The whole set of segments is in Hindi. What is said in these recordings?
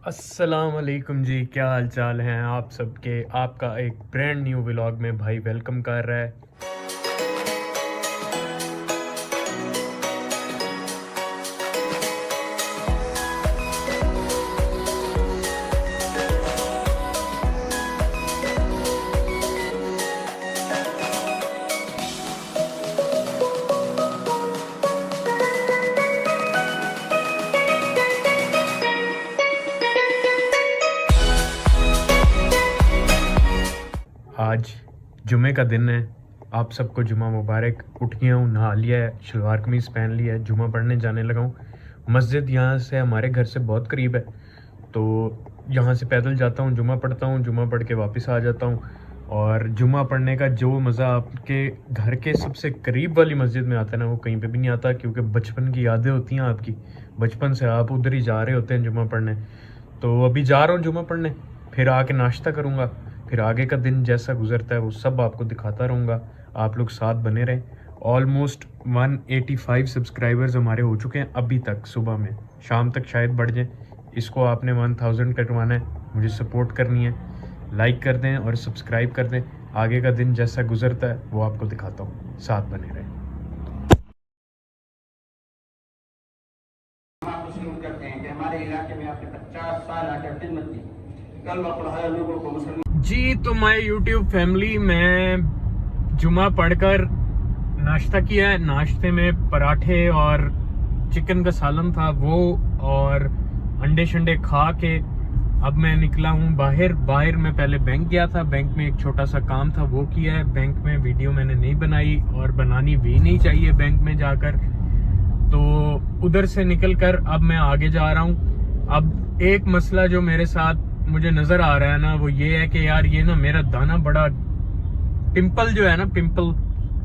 अस्सलाम वालेकुम जी, क्या हाल चाल हैं आप सबके। आपका एक ब्रांड न्यू व्लॉग में भाई वेलकम कर रहा है। आज जुमे का दिन है, आप सबको जुमा मुबारक। उठ गया हूँ, नहा लिया है, शलवार कमीज़ पहन लिया है, जुमा पढ़ने जाने लगा हूँ। मस्जिद यहाँ से हमारे घर से बहुत करीब है, तो यहाँ से पैदल जाता हूँ, जुमा पढ़ता हूँ, जुमा पढ़ के वापस आ जाता हूँ। और जुमा पढ़ने का जो मज़ा आपके घर के सबसे करीब वाली मस्जिद में आता है ना, वो कहीं पे भी नहीं आता, क्योंकि बचपन की यादें होती हैं आपकी। बचपन से आप उधर ही जा रहे होते हैं जुमा पढ़ने। तो अभी जा रहा हूँ जुमा पढ़ने, फिर आके नाश्ता करूँगा, फिर आगे का दिन जैसा गुजरता है वो सब आपको दिखाता रहूँगा। आप लोग साथ बने रहें। ऑलमोस्ट 185 सब्सक्राइबर्स हमारे हो चुके हैं अभी तक। सुबह में, शाम तक शायद बढ़ जाए। इसको आपने 1000 कटवाना है, मुझे सपोर्ट करनी है। लाइक कर दें और सब्सक्राइब कर दें। आगे का दिन जैसा गुजरता है वो आपको दिखाता हूँ, साथ बने रहें। करते हैं कि हमारे इलाके में आपने 50 साल आकर खिदमत की, कलमा पढ़ाया लोगों को मुसलमान जी। तो माय यूट्यूब फैमिली, मैं जुमा पढ़कर नाश्ता किया है। नाश्ते में पराठे और चिकन का सालन था वो, और अंडे शंडे खा के अब मैं निकला हूँ बाहर मैं पहले बैंक गया था, बैंक में एक छोटा सा काम था वो किया है। बैंक में वीडियो मैंने नहीं बनाई और बनानी भी नहीं चाहिए बैंक में जाकर। तो उधर से निकलकर अब मैं आगे जा रहा हूँ। अब एक मसला जो मेरे साथ मुझे नजर आ रहा है ना, वो ये है कि यार ये ना मेरा दाना बड़ा पिंपल जो है ना, पिंपल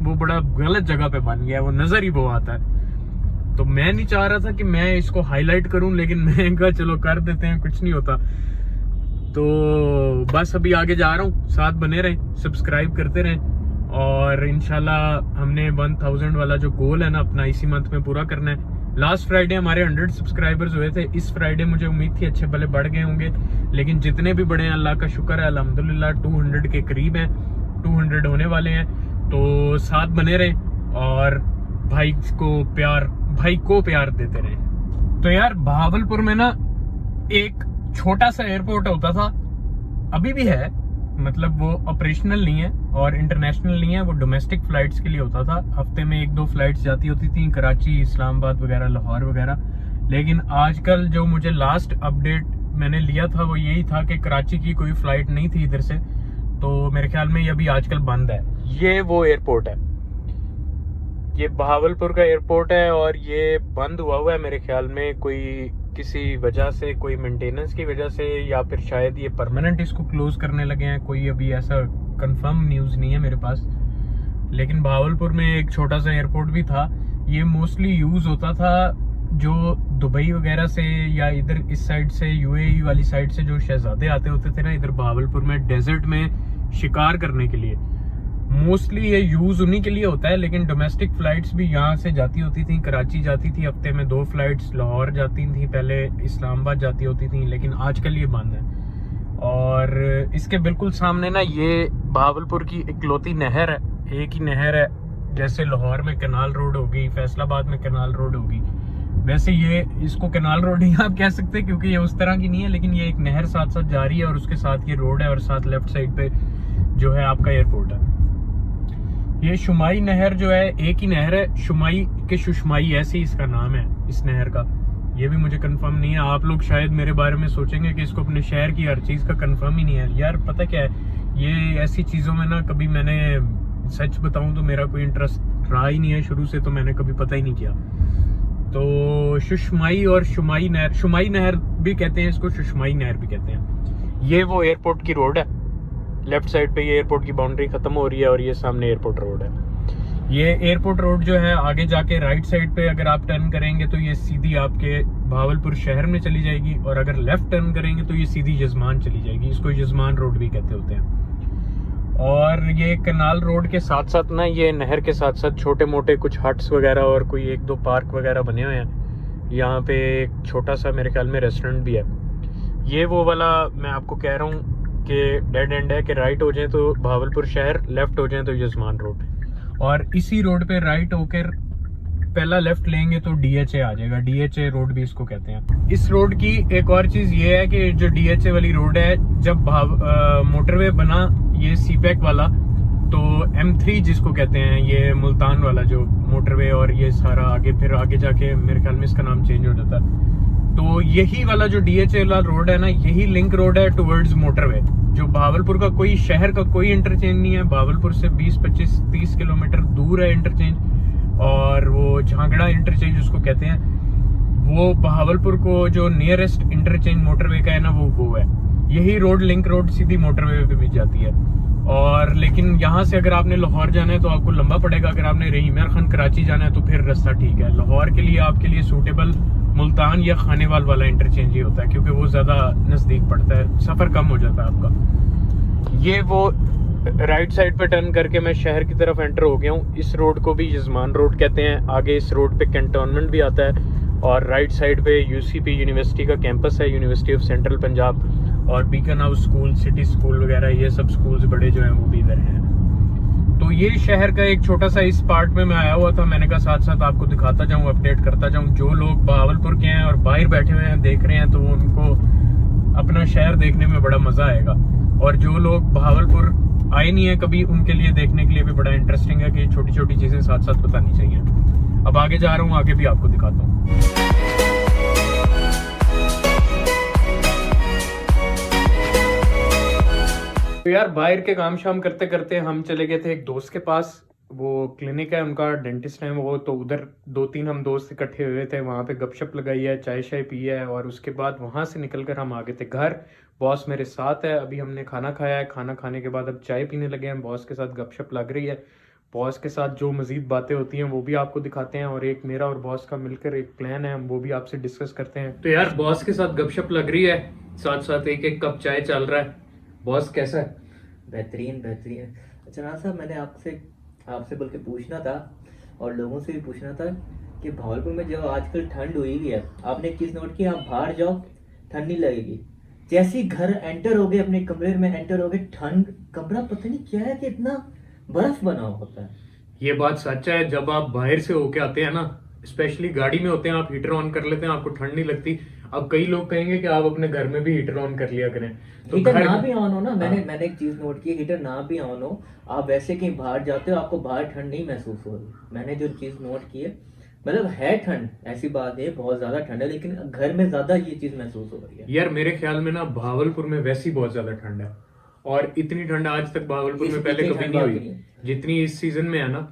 वो बड़ा गलत जगह पे बन गया है, वो नजर ही वो आता है। तो मैं नहीं चाह रहा था कि मैं इसको हाईलाइट करूं, लेकिन मैं कहा चलो कर देते हैं, कुछ नहीं होता। तो बस अभी आगे जा रहा हूँ, साथ बने रहें, सब्सक्राइब करते रहें। और इंशाल्लाह हमने 1000 वाला जो गोल है ना अपना, इसी मंथ में पूरा करना है। लास्ट फ्राइडे हमारे 100 सब्सक्राइबर्स हुए थे। इस फ्राइडे मुझे उम्मीद थी अच्छे भले बढ़ गए होंगे, लेकिन जितने भी बढ़े हैं अल्लाह का शुक्र है, अल्हम्दुलिल्लाह 200 के करीब हैं, 200 होने वाले हैं। तो साथ बने रहें और भाई को प्यार देते रहें। तो यार बहावलपुर में ना एक छोटा सा एयरपोर्ट होता था, अभी भी है, मतलब वो ऑपरेशनल नहीं है और इंटरनेशनल नहीं है, वो डोमेस्टिक फ्लाइट्स के लिए होता था। हफ्ते में 1-2 फ्लाइट्स जाती होती थी, कराची, इस्लामाबाद वगैरह, लाहौर वगैरह। लेकिन आजकल जो मुझे लास्ट अपडेट मैंने लिया था वो यही था कि कराची की कोई फ्लाइट नहीं थी इधर से, तो मेरे ख्याल में ये अभी आजकल बंद है। ये वो एयरपोर्ट है, ये बहावलपुर का एयरपोर्ट है और ये बंद हुआ है मेरे ख्याल में, कोई किसी वजह से, कोई मेंटेनेंस की वजह से, या फिर शायद ये परमानेंट इसको क्लोज करने लगे हैं। कोई अभी ऐसा कंफर्म न्यूज़ नहीं है मेरे पास। लेकिन बहावलपुर में एक छोटा सा एयरपोर्ट भी था। ये मोस्टली यूज़ होता था जो दुबई वगैरह से या इधर इस साइड से, यूएई वाली साइड से जो शहजादे आते होते थे ना इधर बहावलपुर में डेजर्ट में शिकार करने के लिए। मोस्टली ये यूज उन्हीं के लिए होता है, लेकिन डोमेस्टिक फ्लाइट्स भी यहाँ से जाती होती थी। कराची जाती थी हफ्ते में 2 फ्लाइट्स, लाहौर जाती थी पहले, इस्लामाबाद जाती होती थी, लेकिन आजकल ये बंद है। और इसके बिल्कुल सामने ना ये बहावलपुर की इकलौती नहर है, एक ही नहर है। जैसे लाहौर में कैनाल रोड होगी, फैसलाबाद में कैनाल रोड होगी, वैसे ये इसको कैनाल रोड ही आप कह सकते हैं, क्योंकि ये उस तरह की नहीं है, लेकिन ये एक नहर साथ साथ जा रही है और उसके साथ ये रोड है और साथ लेफ्ट साइड पे जो है आपका एयरपोर्ट है। ये शुमाई नहर जो है, एक ही नहर है, शुमाई के सुषमाई ऐसे ही इसका नाम है इस नहर का। ये भी मुझे कंफर्म नहीं है। आप लोग शायद मेरे बारे में सोचेंगे कि इसको अपने शहर की हर चीज़ का कंफर्म ही नहीं है। यार पता क्या है, ये ऐसी चीज़ों में ना कभी मैंने सच बताऊं तो मेरा कोई इंटरेस्ट रहा ही नहीं है शुरू से, तो मैंने कभी पता ही नहीं किया। तो सुषमाई और शुमाई नहर भी कहते हैं इसको, सुषमाई नहर भी कहते हैं। ये वो एयरपोर्ट की रोड है, लेफ्ट साइड पे ये एयरपोर्ट की बाउंड्री खत्म हो रही है और ये सामने एयरपोर्ट रोड है। ये एयरपोर्ट रोड जो है आगे जाके राइट साइड पे अगर आप टर्न करेंगे तो ये सीधी आपके बहावलपुर शहर में चली जाएगी, और अगर लेफ्ट टर्न करेंगे तो ये सीधी यजमान चली जाएगी। इसको यजमान रोड भी कहते होते हैं। और ये कैनाल रोड के साथ साथ ना, ये नहर के साथ साथ छोटे मोटे कुछ हट्स वगैरह और कोई 1-2 पार्क वगैरह बने हुए हैं। यहाँ पे एक छोटा सा मेरे ख्याल में रेस्टोरेंट भी है। ये वो वाला मैं आपको कह रहा हूँ कि डेड एंड है कि राइट हो जाए तो भावलपुर शहर, लेफ्ट हो जाए तो यजमान रोड, और इसी रोड पे राइट होकर पहला लेफ्ट लेंगे तो डीएचए आ जाएगा। डीएचए रोड भी इसको कहते हैं। इस रोड की एक और चीज ये है कि जो डीएचए वाली रोड है, जब मोटरवे बना ये सीपैक वाला, तो M3 जिसको कहते हैं, ये मुल्तान वाला जो मोटरवे, और ये सारा आगे फिर आगे जाके मेरे ख्याल में इसका नाम चेंज हो जाता है। तो यही वाला जो डीएचए वाला रोड है ना, यही लिंक रोड है टुवर्ड्स मोटरवे। जो भावलपुर का कोई शहर का कोई इंटरचेंज नहीं है, भावलपुर से 20, 25, 30 किलोमीटर दूर है इंटरचेंज, और वो झांगड़ा इंटरचेंज उसको कहते हैं। वो भावलपुर को जो नियरेस्ट इंटरचेंज मोटरवे का है ना, वो है। यही रोड लिंक रोड सीधी मोटरवे पे मिल जाती है। और लेकिन यहाँ से अगर आपने लाहौर जाना है तो आपको लंबा पड़ेगा। अगर आपने रहीम खान कराची जाना है तो फिर रास्ता ठीक है। लाहौर के लिए आपके लिए सूटेबल मुल्तान या खानेवाल वाला इंटरचेंज ही होता है, क्योंकि वो ज्यादा नजदीक पड़ता है, सफर कम हो जाता है आपका। ये वो राइट साइड पे टर्न करके मैं शहर की तरफ एंटर हो गया हूँ। इस रोड को भी यजमान रोड कहते हैं। आगे इस रोड पे कैंटोनमेंट भी आता है, और राइट साइड पे यूसीपी यूनिवर्सिटी का कैंपस है, यूनिवर्सिटी ऑफ सेंट्रल पंजाब, और beacon house school, city school वगैरह, ये सब स्कूल्स बड़े जो हैं वो भी इधर हैं। तो ये शहर का एक छोटा सा इस पार्ट में मैं आया हुआ था। मैंने कहा साथ साथ आपको दिखाता जाऊं, अपडेट करता जाऊं। जो लोग भावलपुर के हैं और बाहर बैठे हुए हैं देख रहे हैं, तो उनको अपना शहर देखने में बड़ा मजा आएगा। और जो लोग भावलपुर आए नहीं है कभी, उनके लिए देखने के लिए भी बड़ा इंटरेस्टिंग है कि छोटी छोटी चीजें साथ साथ बतानी चाहिए। अब आगे जा रहा हूँ, आगे भी आपको दिखाता हूँ। तो यार बाहर के काम शाम करते करते हम चले गए थे एक दोस्त के पास। वो क्लिनिक है उनका, डेंटिस्ट है वो। तो उधर 2-3 हम दोस्त इकट्ठे हुए थे, वहाँ पे गपशप लगाई है, चाय शाय पी है, और उसके बाद वहाँ से निकलकर हम आ गए थे घर। बॉस मेरे साथ है, अभी हमने खाना खाया है। खाना खाने के बाद अब चाय पीने लगे हैं, बॉस के साथ गपशप लग रही है। बॉस के साथ जो मजीद बातें होती हैं वो भी आपको दिखाते हैं, और एक मेरा और बॉस का मिलकर एक प्लान है, हम वो भी आपसे डिस्कस करते हैं। तो यार बॉस के साथ गपशप लग रही है, साथ साथ एक एक कप चाय चल रहा है। बॉस कैसा है? बेहतरीन बेहतरीन। अच्छा ना साहब, मैंने आपसे बल्कि पूछना था और लोगों से भी पूछना था कि भावलपुर में जो आजकल ठंड हुई हुई है, आपने एक चीज़ नोट की, आप बाहर जाओ ठंड नहीं लगेगी। जैसे ही घर एंटर हो गए, अपने कमरे में एंटर हो गए, ठंड, कमरा पता नहीं क्या है कि इतना बर्फ बना होता है। ये बात सच है। जब आप बाहर से होके आते हैं ना, स्पेशली गाड़ी में होते हैं, आप हीटर ऑन कर लेते हैं, आपको ठंड नहीं लगती। अब कई लोग कहेंगे कि आप अपने घर में भी हीटर ऑन कर लिया करें, तो हीटर घर ना भी ऑन हो ना, मैंने एक चीज नोट की, हीटर ना भी ऑन हो, आप वैसे कहीं बाहर जाते हो, आपको बाहर ठंड नहीं महसूस हो रही। मैंने जो चीज नोट की है, मतलब है ठंड, ऐसी बात है, बहुत ज्यादा ठंड है, लेकिन घर में ज्यादा ये चीज महसूस हो रही है। यार मेरे ख्याल में ना भावलपुर में वैसी बहुत ज्यादा ठंड है, और इतनी ठंड आज तक भावलपुर में पहले कभी नहीं हुई जितनी इस सीजन में है ना।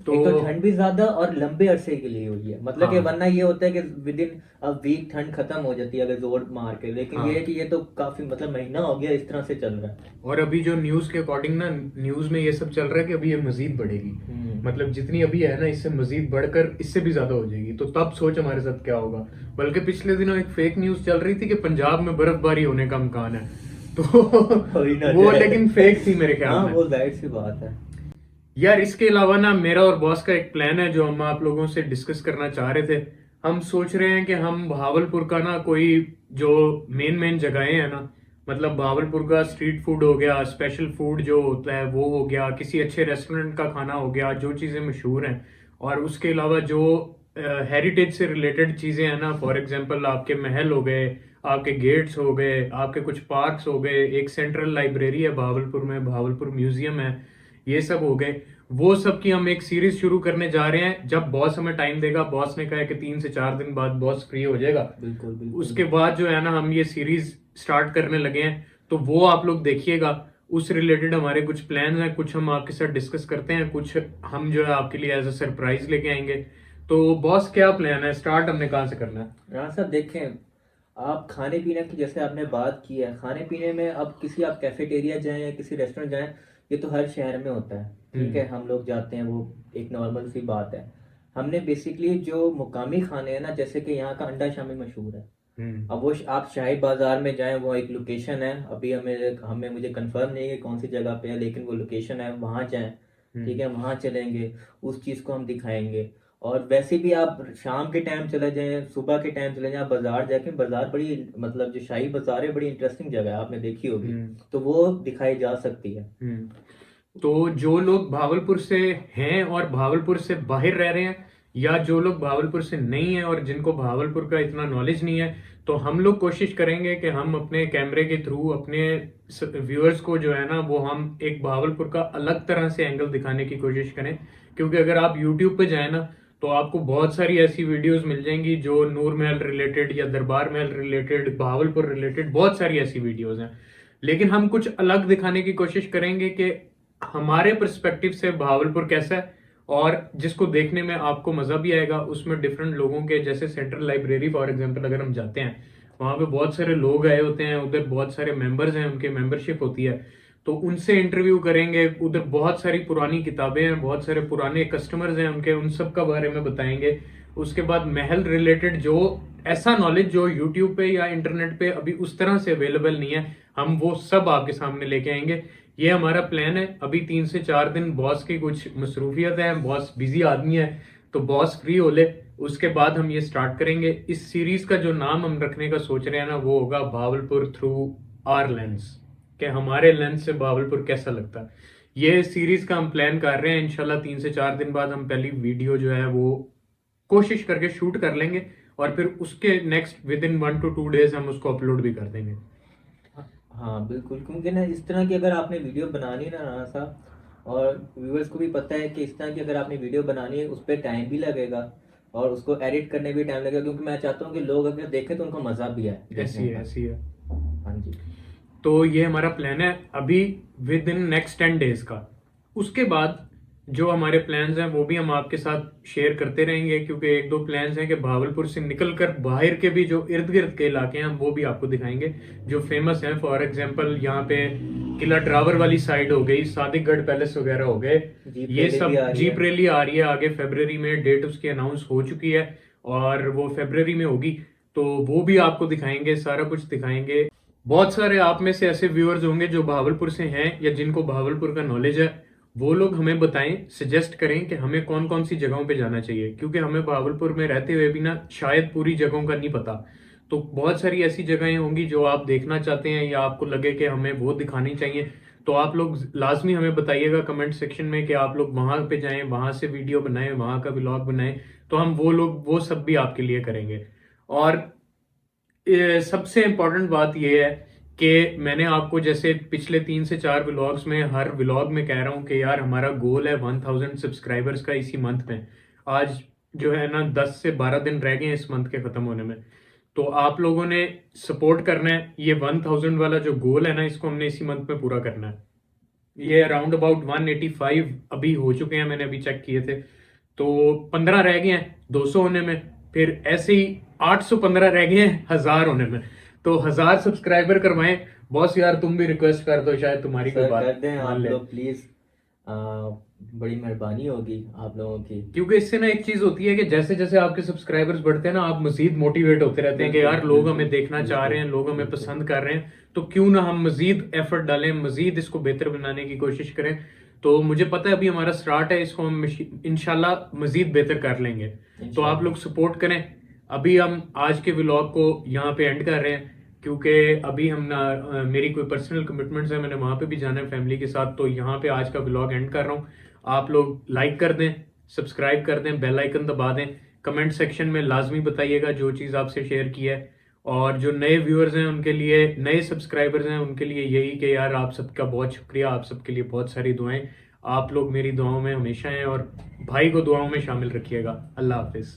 तो एक तो ठंड भी ज्यादा और लंबे अरसे के लिए हुई है, मतलब कि वरना ये होता है कि विद इन अ वीक ठंड खत्म हो जाती है अगर जोर मार के, लेकिन ये है कि ये तो काफी, मतलब महीना हो गया इस तरह से चल रहा है। और अभी जो न्यूज के अकॉर्डिंग ना, न्यूज में ये सब चल रहा है कि अभी ये मजीद बढ़ेगी। मतलब जितनी अभी है ना, इससे मजीद बढ़कर इससे भी ज्यादा हो जाएगी। तो तब सोच हमारे साथ क्या होगा। बल्कि पिछले दिनों एक फेक न्यूज चल रही थी कि पंजाब में बर्फबारी होने का इम्कान है, तो वो लेकिन फेक थी मेरे ख्याल में। वो जाहिर सी बात है। यार इसके अलावा ना मेरा और बॉस का एक प्लान है जो हम आप लोगों से डिस्कस करना चाह रहे थे। हम सोच रहे हैं कि हम भावलपुर का ना कोई जो मेन जगहें हैं ना, मतलब भावलपुर का स्ट्रीट फूड हो गया, स्पेशल फूड जो होता है वो हो गया, किसी अच्छे रेस्टोरेंट का खाना हो गया, जो चीज़ें मशहूर हैं, और उसके अलावा जो हेरिटेज से रिलेटेड चीज़ें हैं ना, फॉर एग्जांपल आपके महल हो गए, आपके गेट्स हो गए, आपके कुछ पार्क्स हो गए, एक सेंट्रल लाइब्रेरी है भावलपुर में, भावलपुर म्यूजियम है, ये सब हो गए। वो सब की हम एक सीरीज शुरू करने जा रहे हैं। जब बॉस हमें टाइम देगा, बॉस ने कहा है कि 3 से 4 दिन बाद बॉस फ्री हो जाएगा, बिल्कुल बिल्कुल। उसके बाद जो है ना हम ये सीरीज स्टार्ट करने लगे हैं, तो वो आप लोग देखिएगा। उस रिलेटेड हमारे कुछ प्लान हैं, कुछ हम आपके साथ डिस्कस करते हैं, कुछ हम जो है आपके लिए एज अ सरप्राइज लेके आएंगे। तो बॉस क्या प्लान है, स्टार्ट हमने कहाँ से करना है? राणा साहब देखें, आप खाने पीने की जैसे आपने बात की है, खाने पीने में अब किसी आप कैफेटेरिया जाएं या किसी रेस्टोरेंट जाएं, ये तो हर शहर में होता है, ठीक है, हम लोग जाते हैं, वो एक नॉर्मल सी बात है। हमने बेसिकली जो मुकामी खाने हैं ना, जैसे कि यहाँ का अंडा शामी मशहूर है। अब वो आप शाही बाजार में जाएं, वो एक लोकेशन है, अभी हमें मुझे कंफर्म नहीं है कि कौन सी जगह पे है, लेकिन वो लोकेशन है, वहाँ जाएं, ठीक है, वहाँ चलेंगे, उस चीज़ को हम दिखाएंगे। और वैसे भी आप शाम के टाइम चले जाएं, सुबह के टाइम चले जाएं, आप बाजार जाके, बाजार बड़ी मतलब जो शाही बाजार है बड़ी इंटरेस्टिंग जगह है, आपने देखी होगी, तो वो दिखाई जा सकती है। तो जो लोग भावलपुर से हैं और भावलपुर से बाहर रह रहे हैं, या जो लोग भावलपुर से नहीं है और जिनको भावलपुर का इतना नॉलेज नहीं है, तो हम लोग कोशिश करेंगे कि हम अपने कैमरे के थ्रू अपने व्यूअर्स को जो है ना, वो हम एक भावलपुर का अलग तरह से एंगल दिखाने की कोशिश करें। क्योंकि अगर आप यूट्यूब पे जाए ना, तो आपको बहुत सारी ऐसी वीडियोस मिल जाएंगी जो नूर महल रिलेटेड या दरबार महल रिलेटेड, भावलपुर रिलेटेड, बहुत सारी ऐसी वीडियोस हैं। लेकिन हम कुछ अलग दिखाने की कोशिश करेंगे कि हमारे पर्सपेक्टिव से भावलपुर कैसा है, और जिसको देखने में आपको मजा भी आएगा। उसमें डिफरेंट लोगों के, जैसे सेंट्रल लाइब्रेरी फॉर एग्जांपल अगर हम जाते हैं, वहां पे बहुत सारे लोग आए होते हैं, उधर बहुत सारे मेंबर्स हैं, उनके मेंबरशिप होती है, तो उनसे इंटरव्यू करेंगे। उधर बहुत सारी पुरानी किताबें हैं, बहुत सारे पुराने कस्टमर्स हैं उनके, उन सब का बारे में बताएंगे। उसके बाद महल रिलेटेड जो ऐसा नॉलेज जो यूट्यूब पे या इंटरनेट पे अभी उस तरह से अवेलेबल नहीं है, हम वो सब आपके सामने लेके आएंगे। ये हमारा प्लान है। अभी 3 से 4 दिन बॉस की कुछ मसरूफियत है, बॉस बिजी आदमी है, तो बॉस फ्री हो ले, उसके बाद हम ये स्टार्ट करेंगे। इस सीरीज का जो नाम हम रखने का सोच रहे हैं ना, वो होगा भावलपुर थ्रू आवर लेंस, कि हमारे लेंस से भावलपुर कैसा लगता है। ये सीरीज का हम प्लान कर रहे हैं। इंशाल्लाह 3 से 4 दिन बाद हम पहली वीडियो जो है वो कोशिश करके शूट कर लेंगे, और फिर उसके next with in 1 to 2 days हम उसको अपलोड भी कर देंगे। हाँ बिल्कुल, क्योंकि ना इस तरह की अगर आपने वीडियो बनानी है ना राना साहब, और व्यूअर्स को भी पता है कि इस तरह की अगर आपने वीडियो बनानी है उस पर टाइम भी लगेगा और उसको एडिट करने भी टाइम लगेगा, क्योंकि मैं चाहता हूँ कि लोग अगर देखें तो उनको मजा भी आए। ऐसी है। हाँ जी, तो ये हमारा प्लान है अभी विद इन नेक्स्ट 10 डेज का। उसके बाद जो हमारे प्लान्स हैं वो भी हम आपके साथ शेयर करते रहेंगे, क्योंकि 1-2 प्लान्स हैं कि भावलपुर से निकलकर बाहर के भी जो इर्द गिर्द के इलाके हैं वो भी आपको दिखाएंगे जो फेमस हैं। फॉर एग्जांपल यहाँ पे किला ड्रावर वाली साइड हो गई, सादिकगढ़ पैलेस वगैरह हो गए, ये सब जीप रैली आ रही है आगे फरवरी में, डेट उसकी अनाउंस हो चुकी है और वो फरवरी में होगी, तो वो भी आपको दिखाएंगे, सारा कुछ दिखाएंगे। बहुत सारे आप में से ऐसे व्यूअर्स होंगे जो भावलपुर से हैं या जिनको भावलपुर का नॉलेज है, वो लोग हमें बताएं, सजेस्ट करें कि हमें कौन कौन सी जगहों पे जाना चाहिए, क्योंकि हमें भावलपुर में रहते हुए भी ना शायद पूरी जगहों का नहीं पता। तो बहुत सारी ऐसी जगहें होंगी जो आप देखना चाहते हैं या आपको लगे कि हमें वो दिखानी चाहिए, तो आप लोग लाजमी हमें बताइएगा कमेंट सेक्शन में कि आप लोग वहां पे जाएं, वहां से वीडियो बनाएं, वहां का व्लॉग बनाएं, तो हम वो सब भी आपके लिए करेंगे। और सबसे इम्पोर्टेंट बात यह है कि मैंने आपको जैसे पिछले 3 से 4 व्लॉग्स में हर व्लॉग में कह रहा हूं कि यार हमारा गोल है 1000 सब्सक्राइबर्स का इसी मंथ में। आज जो है ना 10 से 12 दिन रह गए हैं इस मंथ के खत्म होने में, तो आप लोगों ने सपोर्ट करना है। ये 1000 वाला जो गोल है ना, इसको हमने इसी मंथ में पूरा करना है। ये अराउंड अबाउट 185 अभी हो चुके हैं, मैंने अभी चेक किए थे, तो 15 रह गए हैं 200 होने में, फिर ऐसे ही 815 रह गए हैं 1000 होने में। तो 1000 सब्सक्राइबर करवाएं। बॉस यार तुम भी रिक्वेस्ट कर दो, शायद तुम्हारी कोई बात कर दें आप लोग प्लीज, बड़ी मेहरबानी होगी आप लोगों की। क्योंकि इससे ना एक चीज होती है कि जैसे जैसे आपके सब्सक्राइबर्स बढ़ते हैं ना, आप मजीद मोटिवेट होते रहते हैं कि यार लोग हमें देखना चाह रहे हैं, लोग हमें पसंद कर रहे हैं, तो क्यों ना हम मजीद एफर्ट डालें, मजीद इसको बेहतर बनाने की कोशिश करें। तो मुझे पता है अभी हमारा स्टार्ट है, इसको हम इंशाल्लाह मजीद बेहतर कर लेंगे, तो आप लोग सपोर्ट करें। अभी हम आज के व्लॉग को यहाँ पे एंड कर रहे हैं, क्योंकि अभी हम ना मेरी कोई पर्सनल कमिटमेंट्स है, मैंने वहां पे भी जाना है फैमिली के साथ, तो यहाँ पे आज का व्लॉग एंड कर रहा हूँ। आप लोग लाइक कर दें, सब्सक्राइब कर दें, बेल आइकन दबा दें, कमेंट सेक्शन में लाजमी बताइएगा जो चीज़ आपसे शेयर की है। और जो नए व्यूअर्स हैं उनके लिए, नए सब्सक्राइबर्स हैं उनके लिए यही कि यार आप सबका बहुत शुक्रिया, आप सबके लिए बहुत सारी दुआएं, आप लोग मेरी दुआओं में हमेशा हैं और भाई को दुआओं में शामिल रखिएगा। अल्लाह हाफिज़।